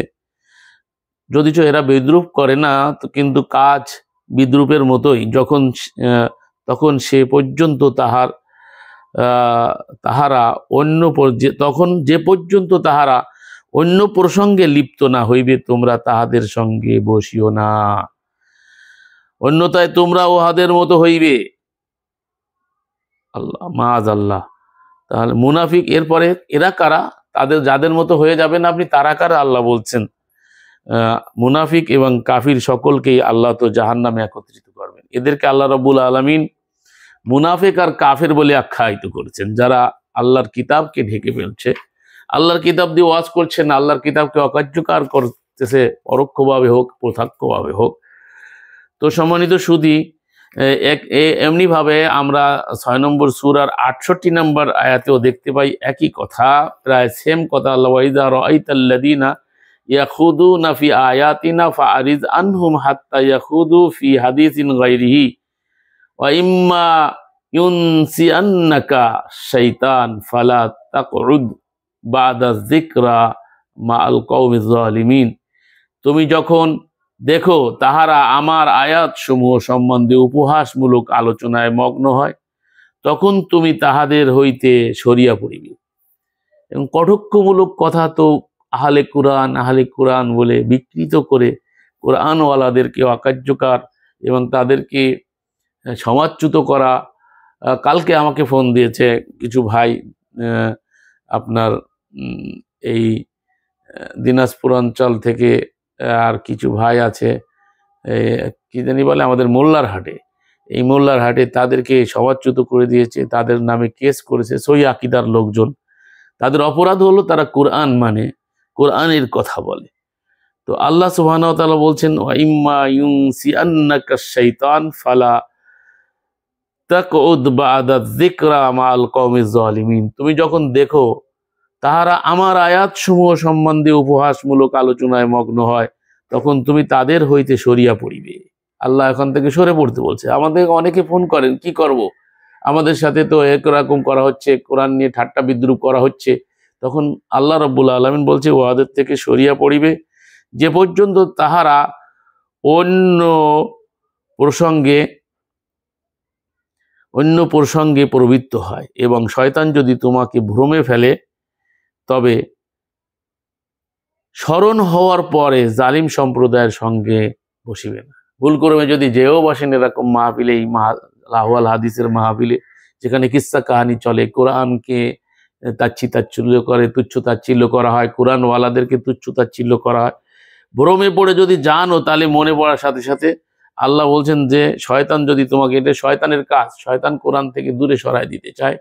যদিচ এরা বিদ্রুপ করে না, তো কিন্তু কাজ বিদ্রুপের মতোই। তখন সে পর্যন্ত তাহারা যে পর্যন্ত তাহারা অন্য প্রসঙ্গে লিপ্ত না হইবে, তোমরা তাহাদের সঙ্গে বসিও না, অন্যথায় তোমরা উহাদের মতো হইবে। আল্লাহ মাআযাল্লাহ। তাহলে মুনাফিক, এরপরে এরা কারা? যাদের মতো হয়ে যাবেন আপনি, তারা কারা? আল্লাহ বলছেন মুনাফিক এবং কাফির সকলকেই আল্লাহ তো জাহান্নামে একত্রিত করবেন। এদেরকে আল্লাহ রাব্বুল আলামিন মুনাফিক আর কাফের বলে আখ্যায়িত করেছেন, যারা আল্লাহর কিতাবকে ঢেকে ফেলছে, আল্লাহর কিতাব দিয়ে ওয়াজ করছে না, আল্লাহর কিতাবকে অকার্যকর করতেছে, পরোক্ষভাবে হোক প্রত্যক্ষভাবে হোক। তো সম্মানিত সুধী, এমনি ভাবে আমরা 6 নম্বর সূরার 68 নম্বর আয়াতেও দেখতে পাই একই কথা, প্রায় সেম কথা। আল্লাহ ওয়াইদা রাআইতাল্লাযীনা ইয়াখুদুনা ফি আয়াতিনা ফাআরিজ আনহুম হাত্তা ইয়াখুদু ফি হাদিসিন গায়রিহি ওয়া ইম্মা ইউনসিয়ান্নাকা শাইতান ফালা তাকউদ বাদা যিকরা মাআল কওমিজ জালিমিন। তুমি যখন দেখো তাহারা আমার আয়াত সমূহ সম্বন্ধে উপহাসমূলক আলোচনায় মগ্ন হয়, তখন তুমি তাহাদের হইতে সরিয়া পড়িবে। এবং কটাক্ষমূলক কথা তো আহলে কোরআন বলে বিকৃত করে কোরআনওয়ালাদেরকে অকার্যকর এবং তাদেরকে সমাজচ্যুত করা। কালকে আমাকে ফোন দিয়েছে কিছু ভাই, আপনার এই দিনাজপুর অঞ্চল থেকে, আর কিছু ভাই আছে কি জানি বলে আমাদের মোল্লার হাটে, এই মোল্লার হাটে তাদেরকে সমাজচ্যুত করে দিয়েছে, তাদের নামে কেস করেছে সহি আকীদার লোকজন। তাদের অপরাধ হলো তারা কোরআন মানে, কোরআনের কথা বলে। তো আল্লাহ সুবহানাহু ওয়া তাআলা বলছেন ওয়া ইম্মা ইউনসিয়ান্নাকা শাইতান ফালা তাকউদ বা'দা যিকরা মাআল কওমিজ জালিমিন। তুমি যখন দেখো তাহারা আমার আয়াত সমূহ সম্বন্ধে উপহাসমূলক আলোচনায় মগ্ন হয়, তখন তুমি তাদের হইতে সরিয়া পড়িবে। আল্লাহ এখন থেকে সরে পড়তে বলছে। আমাদের অনেকে ফোন করেন, কি করব, আমাদের সাথে তো একরকম করা হচ্ছে, কোরআন নিয়ে ঠাট্টা বিদ্রুপ করা হচ্ছে। তখন আল্লাহ রাব্বুল আলামিন বলছে ওয়াদের থেকে সরিয়া পড়িবে যে পর্যন্ত তাহারা অন্য প্রসঙ্গে প্রবৃত্ত হয়, এবং শয়তান যদি তোমাকে ভ্রমে ফেলে, তবে স্মরণ হওয়ার পরে জালিম সম্প্রদায়ের সঙ্গে বসিবে না। ভুল করবে যদি যেও বসেন এরকম মাহফিলে, এই আহওয়াল হাদিসের মাহফিলে, যেখানে কিস্সা কাহানি চলে, কোরআনকে তুচ্ছ তাচ্ছিল্য করা হয়, কোরআনওয়ালাদেরকে তুচ্ছ তাচ্ছিল্য করা হয়, ভ্রমে পড়ে যদি জানো, তাহলে মনে পড়ার সাথে সাথে আল্লাহ বলছেন যে শয়তান যদি তোমাকে, এটা শয়তানের কাজ, শয়তান কোরআন থেকে দূরে সরায় দিতে চায়।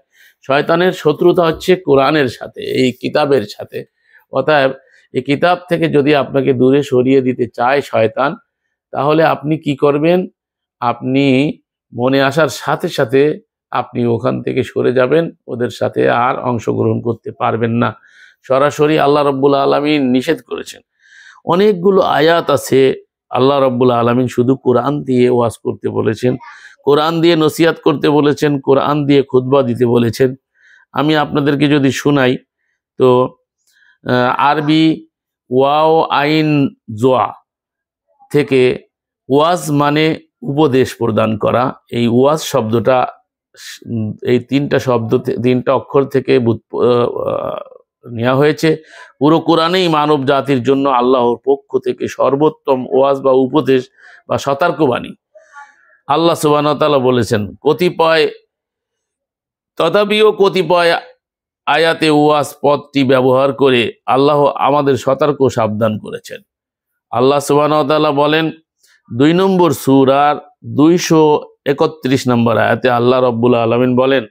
শয়তানের শত্রুতা হচ্ছে কোরআনের সাথে, এই কিতাবের সাথে। অতএব এই কিতাব থেকে যদি আপনাকে দূরে সরিয়ে দিতে চায় শয়তান, তাহলে আপনি কি করবেন? আপনি মনে আসার সাথে সাথে আপনি ওখান থেকে সরে যাবেন, ওদের সাথে আর অংশগ্রহণ করতে পারবেন না। সরাসরি আল্লাহ রাব্বুল আলামিন নিষেধ করেছেন। অনেকগুলো আয়াত আছে, আল্লাহ রাব্বুল আলামিন শুধু কোরআন দিয়ে ওয়াজ করতে বলেছেন, কোরআন দিয়ে নসিহত করতে বলেছেন, কোরআন দিয়ে খুতবা দিতে বলেছেন। আমি আপনাদেরকে যদি শোনাই, তো আরবি ওয়াও আইন জোয়া থেকে ওয়াজ মানে উপদেশ প্রদান করা, এই ওয়াজ শব্দটা এই তিনটা অক্ষর থেকে নেওয়া হয়েছে। পুরো কোরআনেই মানব জাতির জন্য আল্লাহর পক্ষ থেকে সর্বোত্তম ওয়াজ বা উপদেশ বা সতর্কবাণী। আল্লাহ সুবহানাহু ওয়া তাআলা বলেছেন, তথাপিও কতিপয় আয়াতে ওয়াজ পদটি ব্যবহার করে আল্লাহ আমাদের সতর্ক সাবধান করেছেন। আল্লাহ সুবহানাহু ওয়া তাআলা বলেন 2 নম্বর সূরার 231 নম্বর আয়াতে আল্লাহ রাব্বুল আলামিন বলেন,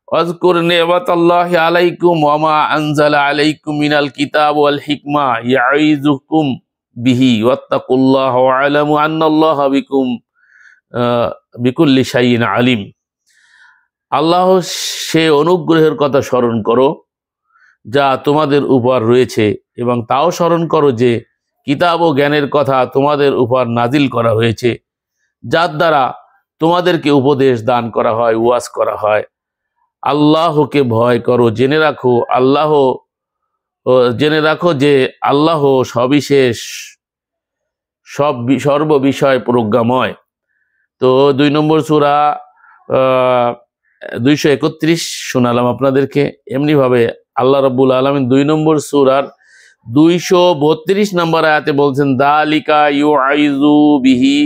আযকুর নি'মাতাল্লাহি আলাইকুম ওয়া মা আনজালা আলাইকুম মিনাল কিতাব ওয়াল হিকমা ইয়াইযুকুম বিহি ওয়াত্তাকুল্লাহা ওয়া আ'লামু আন্নাল্লাহা বিকুল্লি শাইইন আলিম। আল্লাহ সে অনুগ্রহের কথা স্মরণ করো যা তোমাদের উপর রয়েছে, এবং তাও স্মরণ করো যে কিতাব ও জ্ঞানের কথা তোমাদের উপর নাজিল করা হয়েছে, যার দ্বারা তোমাদেরকে উপদেশ দান করা হয়, ওয়াজ করা হয়। আল্লাহকে ভয় করো, জেনে রাখো আল্লাহ জেনে রাখো যে আল্লাহ সবিশেষ সর্ব বিষয় প্রজ্ঞাময়। তো 2 নম্বর সূরা 231 শোনালাম আপনাদেরকে। এমনিভাবে আল্লাহ রাব্বুল আলামিন 2 নম্বর সূরার 232 নম্বর আয়াতে বলছেন, দালিকা ইউআইযু বিহি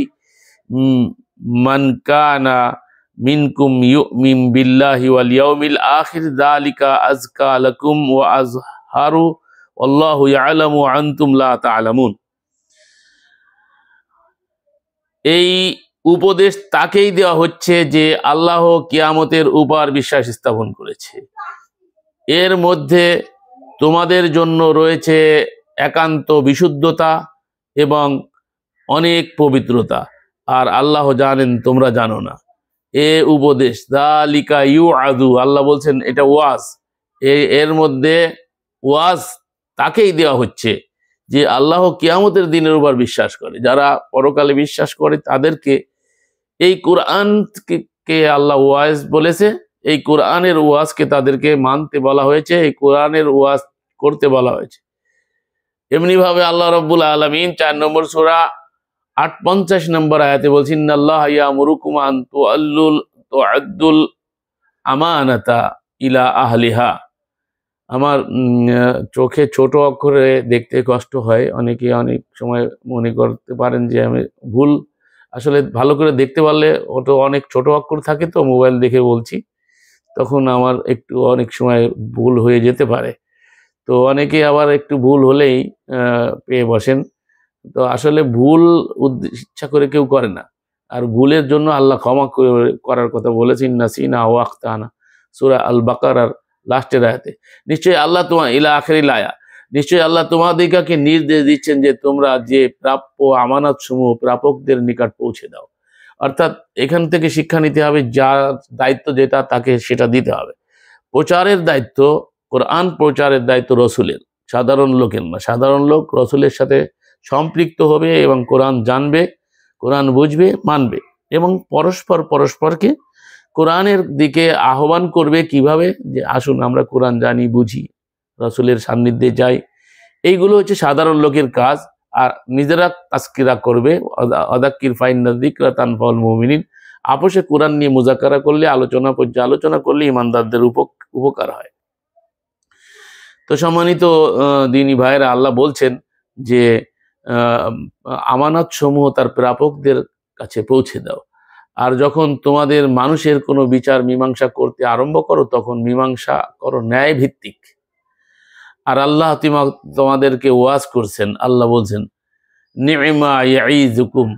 মান কানা মিনকুম ইউমিন বিল্লাহি ওয়াল ইয়াউমিল আখির দালিকা আযকা লাকুম ওয়া আযহারু আল্লাহু ইয়ালামু ওয়া আনতুম লা তা'লামুন। এই উপদেশ তাকেই দেওয়া হচ্ছে যে আল্লাহ কিয়ামতের উপর বিশ্বাস স্থাপন করেছে। এর মধ্যে তোমাদের জন্য রয়েছে একান্ত বিশুদ্ধতা এবং অনেক পবিত্রতা, আর আল্লাহ জানেন তোমরা জানো না। এ উপদেশ যালিকা ইউআযু, আল্লাহ বলছেন এটা ওয়াজ। এর মধ্যে ওয়াজ তাকেই দেওয়া হচ্ছে যে আল্লাহ কিয়ামতের দিনের উপর বিশ্বাস করে। যারা পরকালে বিশ্বাস করে তাদেরকে এই কোরআনকে আল্লাহ ওয়াজ বলেছে, এই কোরআনের ওয়াজকে তাদেরকে মানতে বলা হয়েছে, এই কোরআনের ওয়াজ করতে বলা হয়েছে। এমনি ভাবে আল্লাহ রাব্বুল আলামিন 4 নম্বর সূরা 58 নম্বর আয়াতে বলছেন, ইন্নাল্লাহা ইয়ামুরুকুম আন তুআদ্দুল আমানাতা ইলা আহলিহা। আমার চোখে ছোট অক্ষরে দেখতে কষ্ট হয়, অনেকে অনেক সময় মনে করতে পারেন যে আমি ভুল, আসলে ভালো করে দেখতে পারলে ওটা অনেক ছোট অক্ষর থাকে, তো মোবাইল দেখে বলছি, তখন আমার একটু অনেক সময় ভুল হয়ে যেতে পারে। তো অনেকে আবার একটু ভুল হলেই পেয়ে বসেন। তো আসলে ভুল ইচ্ছা করে কেউ করে না, আর ভুলের জন্য আল্লাহ ক্ষমা করার কথা বলেছেন, নাসিনা ওয়া আখতানা, সূরা আল বাকারার লাস্টের আয়াতে। নিশ্চয়ই আল্লাহ ইলা আখিরিল আয়া, নিশ্চয়ই আল্লাহ তোমাদিগকে নির্দেশ দিচ্ছেন যে তোমরা যে প্রাপ্য আমানত সমূহ প্রাপকদের নিকট পৌঁছে দাও। অর্থাৎ এখান থেকে শিক্ষা নিতে হবে, যার দায়িত্ব যেটা তাকে সেটা দিতে হবে। প্রচারের দায়িত্ব, কোরআন প্রচারের দায়িত্ব রসুলের, সাধারণ লোকের না। সাধারণ লোক রসুলের সাথে সম্পৃক্ত হবে এবং কোরআন জানবে, কোরআন বুঝবে, মানবে এবং পরস্পরকে কোরআনের দিকে আহ্বান করবে। কিভাবে? যে আসুন আমরা কোরআন জানি, বুঝি, রসুলের সান্নিধ্যে যাই। এইগুলো হচ্ছে সাধারণ লোকের কাজ। আর নিজেরা তাজকিরা করবে, আযাক্কির ফাইন্না যিকরা তানফাউল মুমিনিন। আপোষে কোরআন নিয়ে মুযাকারা করলে, আলোচনা করলে ইমানদারদের উপকার হয়। তো সম্মানিত দ্বীনী ভাইয়েরা, আল্লাহ বলছেন যে আমানত সমূহ তার প্রাপকদের কাছে পৌঁছে দাও। আর যখন তোমাদের মানুষের কোনো বিচার মীমাংসা করতে আরম্ভ করো, তখন মীমাংসা করো ন্যায় ভিত্তিক। আর আল্লাহ তোমাদেরকে ওয়াজ করছেন। আল্লাহ বলছেন, নি'মা ইয়াইযুকুম,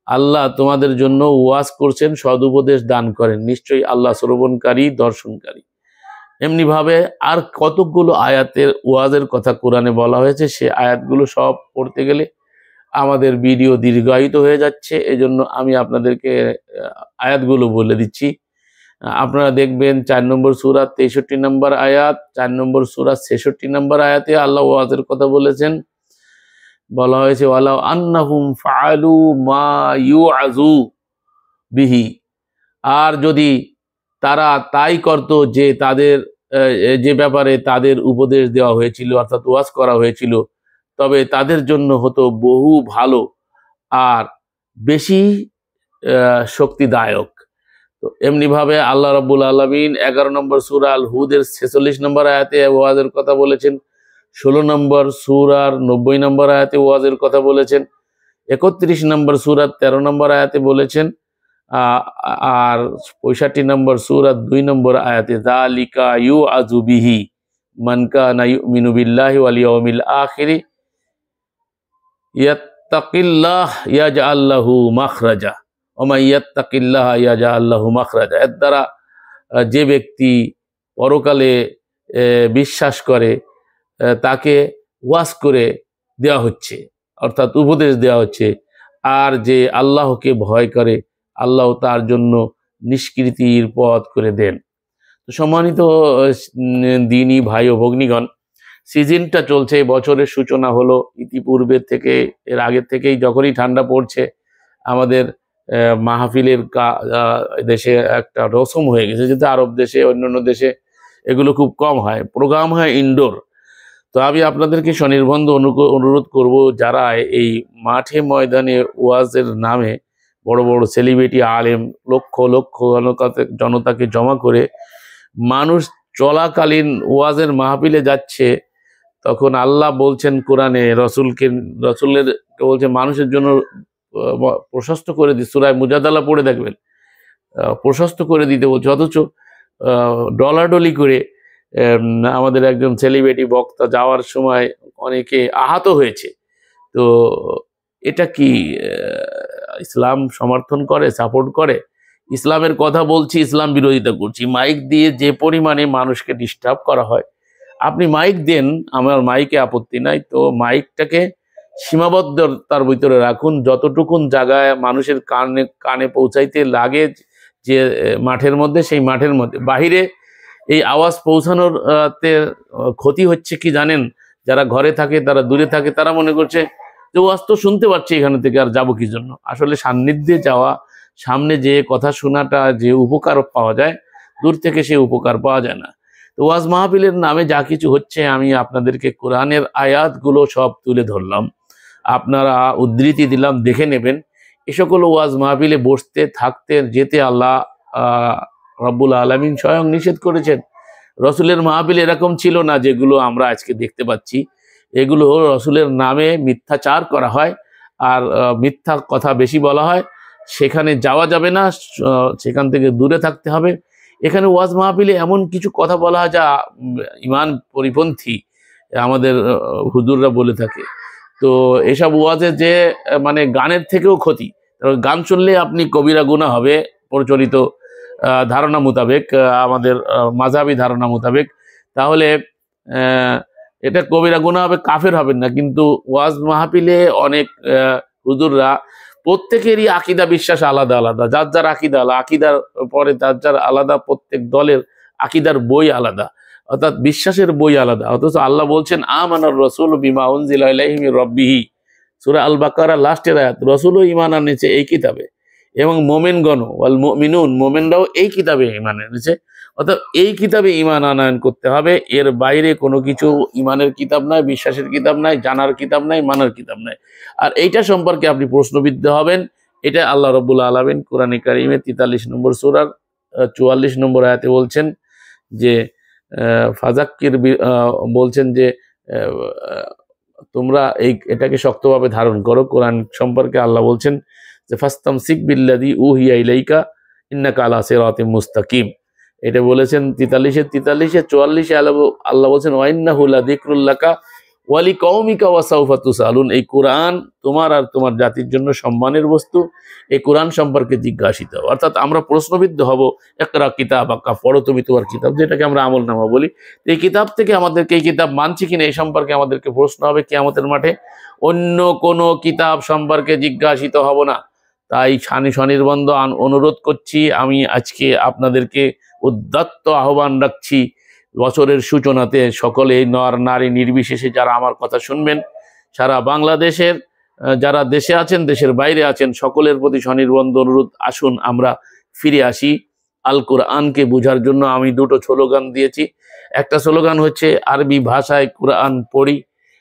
আল্লাহ তোমাদের জন্য ওয়াজ করছেন, সদুপদেশ দান করেন। নিশ্চয়ই আল্লাহ শ্রবণকারী, দর্শনকারী। এমনিভাবে আর কতকগুলো আয়াতের ওয়াজের কথা কোরআনে বলা হয়েছে, সে আয়াতগুলো সব পড়তে গেলে আমাদের ভিডিও দীর্ঘায়িত হয়ে যাচ্ছে। এজন্য আমি আপনাদেরকে আয়াতগুলো বলে দিচ্ছি। আপনারা দেখবেন 4 নম্বর সূরা 63 নম্বর আয়াত, 4 নম্বর সূরা 66 নম্বর আয়াতে আল্লাহ ওয়াজের কথা বলেছেন। বলা হয়েছে, ওয়ালাউ আন্নাহুম ফাআলু মা ইউআযু বিহি, আর যদি তারা তাই করত যে তাদের যে ব্যাপারে তাদের উপদেশ দেওয়া হয়েছিল, অর্থাৎ ওয়াজ করা হয়েছিল, তবে তাদের জন্য হতো বহু ভালো আর বেশি শক্তিদায়ক। তো এমনিভাবে আল্লাহ রাব্বুল আলামিন 11 নম্বর সূরা আল হুদের 46 নম্বর আয়াতে ওয়াজের কথা বলেছেন, 16 নম্বর সূরার 90 নম্বর আয়াতে ওয়াজের কথা বলেছেন, 31 নম্বর সূরার 13 নম্বর আয়াতে বলেছেন, আর 65 নম্বর সূরার 2 নম্বর আয়াতে যালিকা ইউআযু বিহি মান কানা ইউমিনু বিল্লাহি ওয়াল ইয়াউমিল আখির ইয়াত্তাকিল্লাহ ইয়াজআল লাহু মাখরাজা ওয়া মান ইয়াত্তাকিল্লাহ ইয়াজআল লাহু মাখরাজা। এর দ্বারা যে ব্যক্তি পরকালে বিশ্বাস করে তাকে ওয়াজ করে দেওয়া হচ্ছে, অর্থাৎ উপদেশ দেওয়া হচ্ছে। আর যে আল্লাহকে ভয় করে, আল্লাহ তার জন্য নিষ্কৃতির পথ করে দেন। তো সম্মানিত দ্বীনী ভাই ও ভগ্নীগণ, সিজনটা চলছে, বছরের সূচনা হলো। ইতিপূর্বের থেকে, এর আগের থেকেই যখনই ঠান্ডা পড়ছে, আমাদের মাহফিলের দেশে একটা রসম হয়ে গেছে, যেহেতু আরব দেশে, অন্যান্য দেশে এগুলো খুব কম হয়, প্রোগ্রাম হয় ইনডোর। তো আমি আপনাদেরকে স্বনির্বন্ধ অনুরোধ করব, যারা এই মাঠে ময়দানে ওয়াজের নামে বড় বড় সেলিব্রিটি আলেম লক্ষ লক্ষ জনতাকে জমা করে মানুষ চলাকালীন ওয়াজের মাহফিলে যাচ্ছে, তখন আল্লাহ বলছেন কোরআনে রসুলের বলছে মানুষের জন্য প্রশস্ত করে দি, সূরা মুজাদালা পড়ে দেখবেন, প্রশস্ত করে দিতে বলছে, অথচ ডলাডলি করে আমাদের একজন সেলিব্রিটি বক্তা যাওয়ার সময় অনেকে আহত হয়েছে। তো এটা কি ইসলাম সমর্থন করে, সাপোর্ট করে? ইসলামের কথা বলছি, ইসলাম বিরোধিতা করছি। মাইক দিয়ে যে পরিমাণে মানুষকে ডিস্টার্ব করা হয়, আপনি মাইক দেন, আমার মাইকে আপত্তি নাই, তো মাইকটাকে সীমাবদ্ধতার ভিতরে রাখুন, যতটুকুন জায়গায় মানুষের কানে কানে পৌঁছাইতে লাগে যে মাঠের মধ্যে, সেই মাঠের মধ্যে। বাহিরে এই আওয়াজ পৌঁছানোর ক্ষতি হচ্ছে কি জানেন? যারা ঘরে থাকে, তারা দূরে থাকে, তারা মনে করছে যে ওয়াজ তো শুনতে পাচ্ছি এখানে থেকে, আর যাবো কি জন্য? আসলে সান্নিধ্যে যাওয়া, সামনে যে কথা শোনাটা যে উপকার পাওয়া যায়, দূর থেকে সে উপকার পাওয়া যায় না। তো ওয়াজ মাহফিলের নামে যা কিছু হচ্ছে, আমি আপনাদেরকে কোরআনের আয়াতগুলো সব তুলে ধরলাম, আপনারা উদ্ধৃতি দিলাম, দেখে নেবেন। এ সকল ওয়াজ মাহফিলে বসতে, থাকতে, যেতে আল্লাহ রব্বুল আলামিন স্বয়ং নিষেধ করেছেন। রসুলের মাহফিল এরকম ছিল না যেগুলো আমরা আজকে দেখতে পাচ্ছি। এগুলো রসুলের নামে মিথ্যাচার করা হয়, আর মিথ্যা কথা বেশি বলা হয়। সেখানে যাওয়া যাবে না, সেখান থেকে দূরে থাকতে হবে। এখানে ওয়াজ মাহফিলে এমন কিছু কথা বলা হয় যা ইমান পরিপন্থী, আমাদের হুজুররা বলে থাকে। তো এসব ওয়াজে যে মানে গানের থেকেও ক্ষতি, গান শুনলে আপনি কবিরা গুনাহ হবে প্রচলিত ধারণা মোতাবেক, আমাদের মাযহাবী ধারণা মোতাবেক। তাহলে এটা কবিরা গুনাহ হবে, কাফের হবেন না। কিন্তু ওয়াজ মাহফিলে অনেক হুজুররা প্রত্যেকেরই আকীদা বিশ্বাস আলাদা আলাদা, যার যার আকীদা আলাদা, আকীদার পরে যার যার আলাদা, প্রত্যেক দলের আকীদার বই আলাদা, অর্থাৎ বিশ্বাসের বই আলাদা। অথচ আল্লাহ বলছেন আমানার রাসূল বিমা উনজিলা ইলাইহি মির রাব্বিহি, সূরা আল বাকারা লাস্টের আয়াত। রসুলও ঈমান আনেছে এই কিতাবে, এবং মোমেনগণ ওয়াল মুমিনুন, মোমেনরাও এই কিতাবে ঈমান এনেছে। অর্থাৎ এই কিতাবে ঈমান আনয়ন করতে হবে, এর বাইরে কোনো কিছু ঈমানের কিতাব নাই, বিশ্বাসের কিতাব নাই, জানার কিতাব নাই, মানার কিতাব নাই। আর এইটা সম্পর্কে আপনি প্রশ্নবিদ্ধ হবেন। এটা আল্লাহ রাব্বুল আলামিন কোরআনে কারিমে 43 নম্বর সূরার 44 নম্বর আয়াতে বলছেন যে ফাজাক্কির, বলছেন যে তোমরা এটাকে শক্তভাবে ধারণ করো। কোরআন সম্পর্কে আল্লাহ বলছেন যে ফাস্তামসিক বিল্লাযী উহিয়া ইলাইকা ইন্নাকা আলা সিরাতিম মুস্তাকিম। এটা বলেছেন 43-এ 44-এ আল্লাহ বলছেন ওয়া ইন্নাহু লাযিকরুল লাকা ওয়া লিকাওমিকা ওয়া সাওফা তুসআলুন। এই কোরআন তোমার আর তোমার জাতির জন্য সম্মানের বস্তু। এই কোরআন সম্পর্কে জিজ্ঞাসিত, অর্থাৎ আমরা প্রশ্নবিদ্ধ হব। ইকরা কিতাবাকা, পড়ো তুমি তোমার কিতাব, যেটাকে আমরা আমলনামা বলি। এই কিতাব থেকে আমাদেরকে, এই কিতাব মানছি কিনা এই সম্পর্কে আমাদেরকে প্রশ্ন হবে কিয়ামতের মাঠে। অন্য কোনো কিতাব সম্পর্কে জিজ্ঞাসিত হব না। তাই স্বনির্বন্ধ অনুরোধ করছি, আমি আজকে আপনাদেরকে উদ্যত্ত আহ্বান রাখছি, বছরের সূচনাতে সকলে নর নারী নির্বিশেষে যারা আমার কথা শুনবেন, সারা বাংলাদেশের যারা দেশে আছেন, দেশের বাইরে আছেন, সকলের প্রতি স্বনির্বন্ধ অনুরোধ, আসুন আমরা ফিরে আসি আল কোরআনকে বোঝার জন্য। আমি দুটো স্লোগান দিয়েছি। একটা স্লোগান হচ্ছে আরবি ভাষায় কোরআন পড়ি,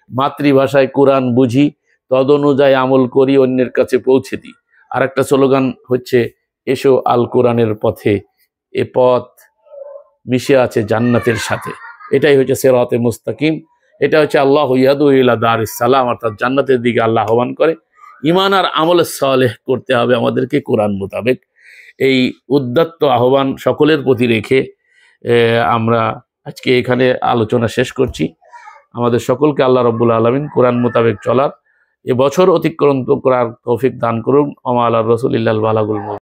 মাতৃভাষায় কোরআন বুঝি, তদনুযায়ী আমল করি, অন্যের কাছে পৌঁছে দিই। আর একটা স্লোগান হচ্ছে এসো আল কোরআনের পথে, এ পথ মিশে আছে জান্নাতের সাথে। এটাই হচ্ছে সিরাতে মুস্তাকিম। এটা হচ্ছে আল্লাহু ইয়াদু ইলা দারিস সালাম, অর্থাৎ জান্নাতের দিকে আল্লাহ আহ্বান করে। ঈমান আর আমল সালেহ করতে হবে আমাদেরকে কোরআন মোতাবেক। এই উদ্যত্ত আহ্বান সকলের প্রতি রেখে আমরা আজকে এখানে আলোচনা শেষ করছি। আমাদের সকলকে আল্লাহ রাব্বুল আলামিন কোরআন মোতাবেক চলার, এ বছর অতিক্রান্ত করার তৌফিক দান করুন। ওয়া আলা রাসূলিল্লাহিল বালাগুল মুবিন।